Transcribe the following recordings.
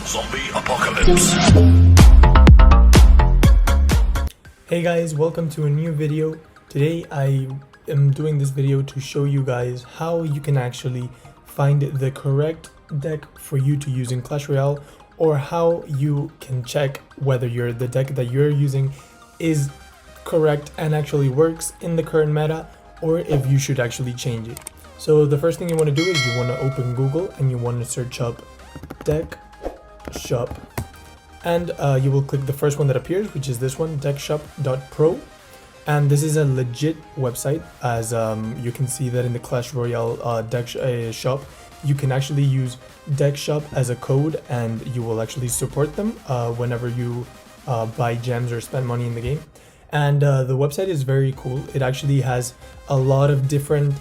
Zombie Apocalypse. Hey guys, welcome to a new video. Today I am doing this video to show you guys how you can actually find the correct deck for you to use in Clash Royale, or how you can check whether the deck that you're using is correct and actually works in the current meta, or if you should actually change it. So the first thing you want to do is you want to open Google and you want to search up deck shop, and you will click the first one that appears, which is this one, deckshop.pro. And this is a legit website, as you can see that in the Clash Royale shop you can actually use deck shop as a code, and you will actually support them whenever you buy gems or spend money in the game. And the website is very cool. It actually has a lot of different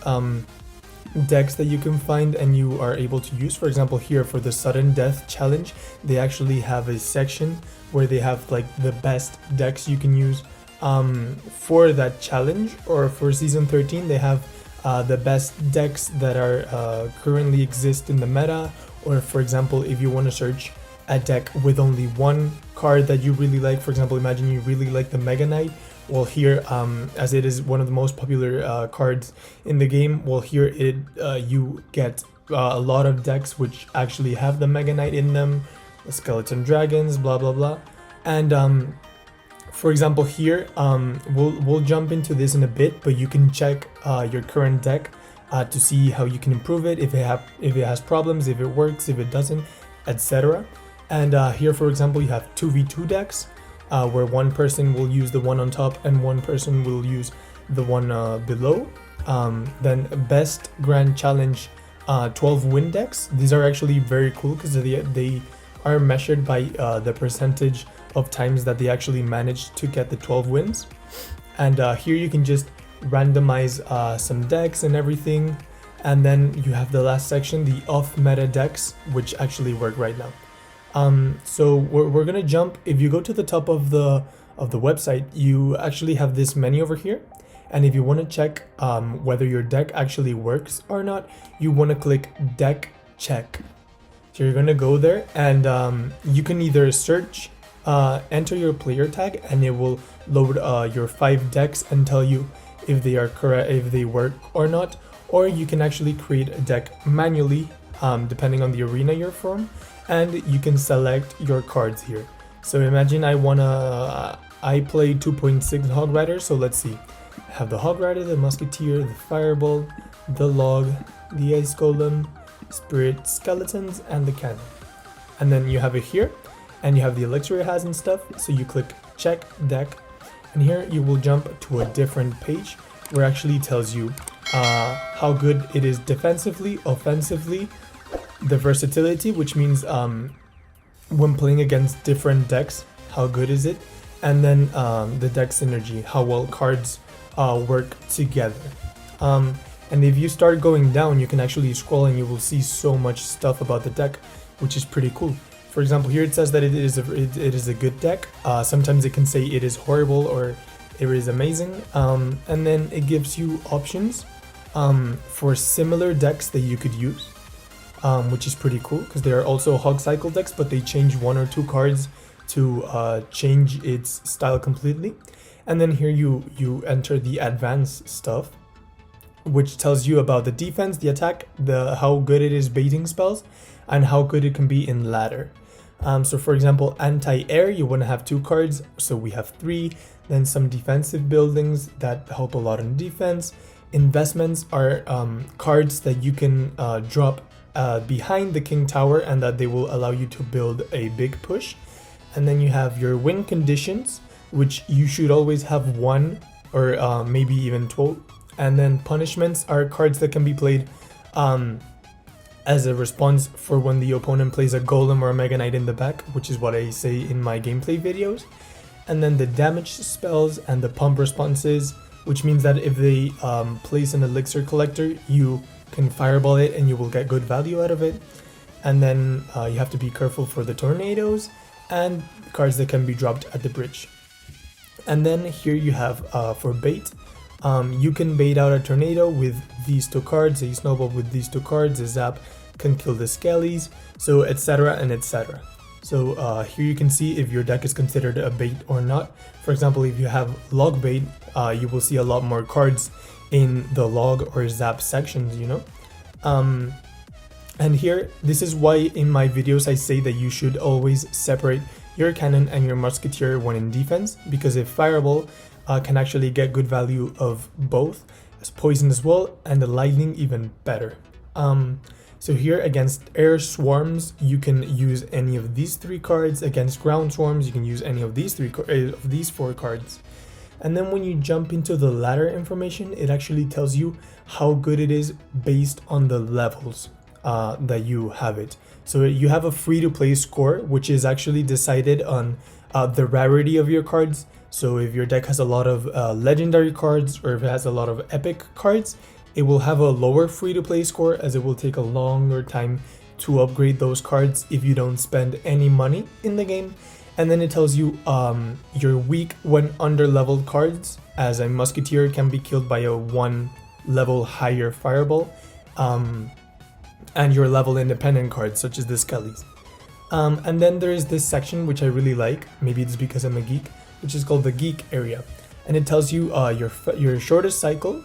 decks that you can find and you are able to use. For example, here for the sudden death challenge, they actually have a section where they have like the best decks you can use for that challenge, or for season 13 they have the best decks that are currently exist in the meta. Or for example, if you want to search a deck with only one card that you really like, for example, imagine you really like the Mega Knight. Well, here, as it is one of the most popular cards in the game, well, here you get a lot of decks which actually have the Mega Knight in them, the Skeleton Dragons, blah blah blah. And for example, here we'll jump into this in a bit, but you can check your current deck to see how you can improve it, if it has problems, if it works, if it doesn't, etc. And here, for example, you have 2v2 decks. Where one person will use the one on top and one person will use the one below. Then best grand challenge 12 win decks. These are actually very cool because they are measured by the percentage of times that they actually manage to get the 12 wins. And here you can just randomize some decks and everything. And then you have the last section, the off meta decks, which actually work right now. So we're gonna jump. If you go to the top of the website, you actually have this menu over here, and if you want to check whether your deck actually works or not, you want to click deck check. So you're gonna go there, and you can either search, enter your player tag, and it will load your 5 decks and tell you if they are correct, if they work or not, or you can actually create a deck manually depending on the arena you're from. And you can select your cards here. So imagine I play 2.6 Hog Rider, so let's see. I have the Hog Rider, the Musketeer, the Fireball, the Log, the Ice Golem, Spirit Skeletons, and the Cannon. And then you have it here, and you have the elixir it has and stuff. So you click check deck, and here you will jump to a different page where it actually tells you how good it is defensively, offensively, the versatility, which means when playing against different decks, how good is it, and then the deck synergy, how well cards work together. And if you start going down, you can actually scroll and you will see so much stuff about the deck, which is pretty cool. For example, here it says that it is a good deck. Sometimes it can say it is horrible or it is amazing, and then it gives you options for similar decks that you could use. Which is pretty cool, because they are also Hog Cycle decks, but they change 1 or 2 cards to change its style completely. And then here you enter the advanced stuff, which tells you about the defense, the attack, how good it is baiting spells, and how good it can be in ladder. So for example, anti-air, you want to have 2 cards, so we have 3. Then some defensive buildings that help a lot in defense. Investments are cards that you can drop behind the King Tower, and that they will allow you to build a big push. And then you have your win conditions, which you should always have 1 or maybe even 12. And then punishments are cards that can be played as a response for when the opponent plays a Golem or a Mega Knight in the back, which is what I say in my gameplay videos. And then the damage spells and the pump responses, which means that if they place an elixir collector, you can fireball it and you will get good value out of it. And then you have to be careful for the tornadoes and cards that can be dropped at the bridge. And then here you have for bait, you can bait out a tornado with these 2 cards, a snowball with these 2 cards, a zap can kill the skellies, so etc and etc. So here you can see if your deck is considered a bait or not. For example, if you have log bait, you will see a lot more cards in the log or zap sections, you know. And here, this is why in my videos I say that you should always separate your cannon and your musketeer when in defense, because if fireball can actually get good value of both, as poison as well, and the lightning even better. So here against air swarms, you can use any of these 3 cards. Against ground swarms, you can use any of these 4 cards. And then when you jump into the ladder information, it actually tells you how good it is based on the levels that you have it. So you have a free-to-play score, which is actually decided on the rarity of your cards. So if your deck has a lot of legendary cards, or if it has a lot of epic cards, it will have a lower free-to-play score, as it will take a longer time to upgrade those cards if you don't spend any money in the game. And then it tells you you're weak when under-leveled cards, as a musketeer can be killed by a 1 level higher fireball, and your level independent cards, such as the skellies. And then there is this section which I really like, maybe it's because I'm a geek, which is called the geek area. And it tells you your shortest cycle,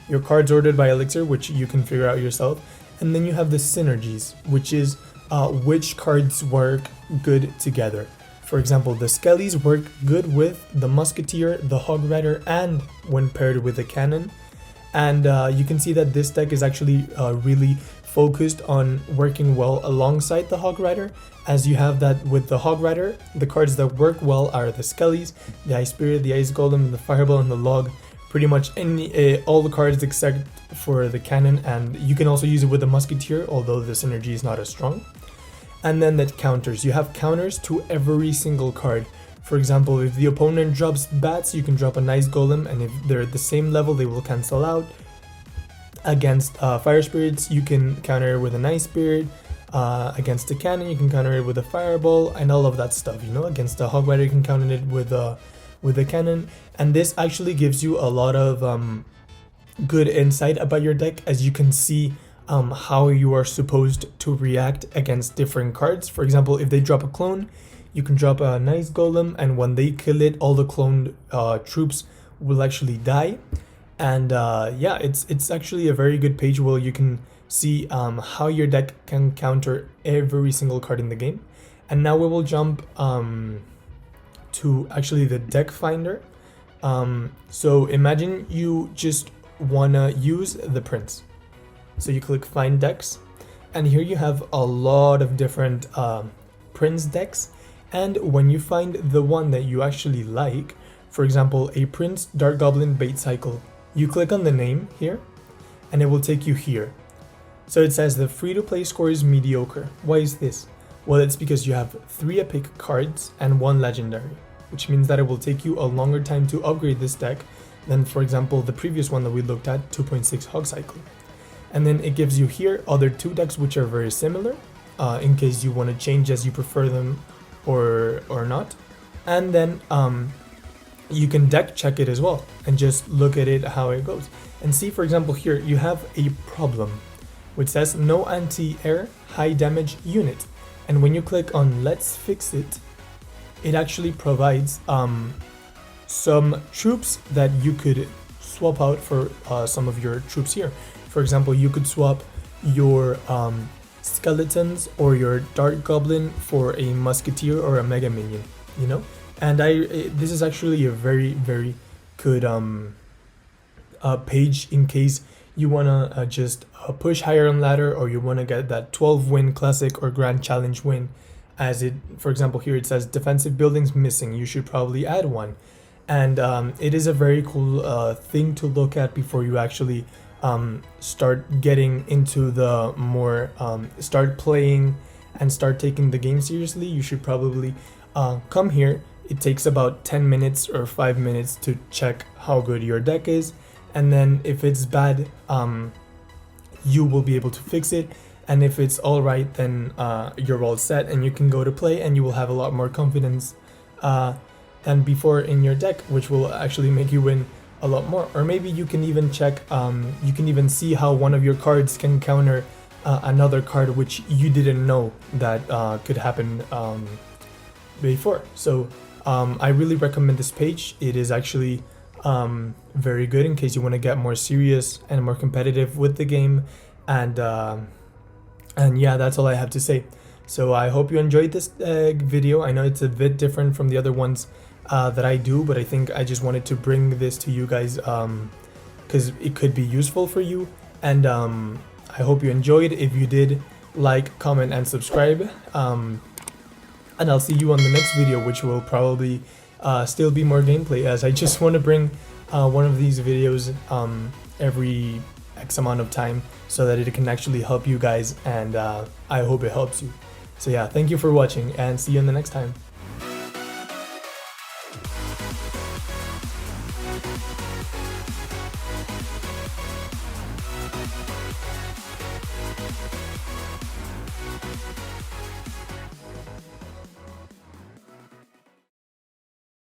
your cards ordered by Elixir, which you can figure out yourself, and then you have the synergies, which is which cards work good together. For example, the skellies work good with the musketeer, the hog rider, and when paired with the cannon. And you can see that this deck is actually really focused on working well alongside the hog rider, as you have that with the hog rider. The cards that work well are the skellies, the ice spirit, the ice golem, the fireball, and the log. Pretty much all the cards except for the cannon, and you can also use it with the musketeer, although the synergy is not as strong. And then that counters. You have counters to every single card. For example, if the opponent drops bats, you can drop a nice golem, and if they're at the same level, they will cancel out. Against fire spirits, you can counter it with an ice spirit. Against the cannon, you can counter it with a fireball, and all of that stuff, you know. Against the hog rider, you can counter it with the cannon. And this actually gives you a lot of good insight about your deck, as you can see how you are supposed to react against different cards. For example, if they drop a clone, you can drop a nice golem, and when they kill it, all the cloned troops will actually die. And yeah, it's actually a very good page where you can see how your deck can counter every single card in the game. And now we will jump to actually the deck finder. So imagine you just wanna use the prince. So you click find decks, and here you have a lot of different prince decks. And when you find the one that you actually like, for example, a prince dark goblin bait cycle, you click on the name here, and it will take you here. So it says the free-to-play score is mediocre. Why is this? Well, it's because you have 3 epic cards and 1 legendary, which means that it will take you a longer time to upgrade this deck than, for example, the previous one that we looked at, 2.6 hog cycle. And then it gives you here other 2 decks which are very similar, in case you want to change as you prefer them or not. And then you can deck check it as well and just look at it how it goes. And see, for example, here you have a problem which says no anti-air high damage unit. And when you click on let's fix it, it actually provides some troops that you could swap out for some of your troops here. For example, you could swap your skeletons or your dark goblin for a musketeer or a mega minion, you know. And this is actually a very good page in case you wanna just push higher on ladder, or you wanna get that 12 win classic or grand challenge win. As it, for example, here it says defensive buildings missing, you should probably add one. And it is a very cool thing to look at before you actually start getting into the more start playing and start taking the game seriously. You should probably come here. It takes about 10 minutes or 5 minutes to check how good your deck is, and then if it's bad, you will be able to fix it, and if it's all right, then you're all set and you can go to play, and you will have a lot more confidence than before in your deck, which will actually make you win a lot more. Or maybe you can even check, you can even see how one of your cards can counter another card which you didn't know that could happen before. So I really recommend this page. It is actually very good in case you want to get more serious and more competitive with the game. And yeah, that's all I have to say. So I hope you enjoyed this video. I know it's a bit different from the other ones that I do, but I think I just wanted to bring this to you guys because it could be useful for you. And I hope you enjoyed. If you did, like, comment, and subscribe. And I'll see you on the next video, which will probably still be more gameplay, as I just want to bring one of these videos every X amount of time so that it can actually help you guys, and I hope it helps you. So yeah, thank you for watching, and see you in the next time.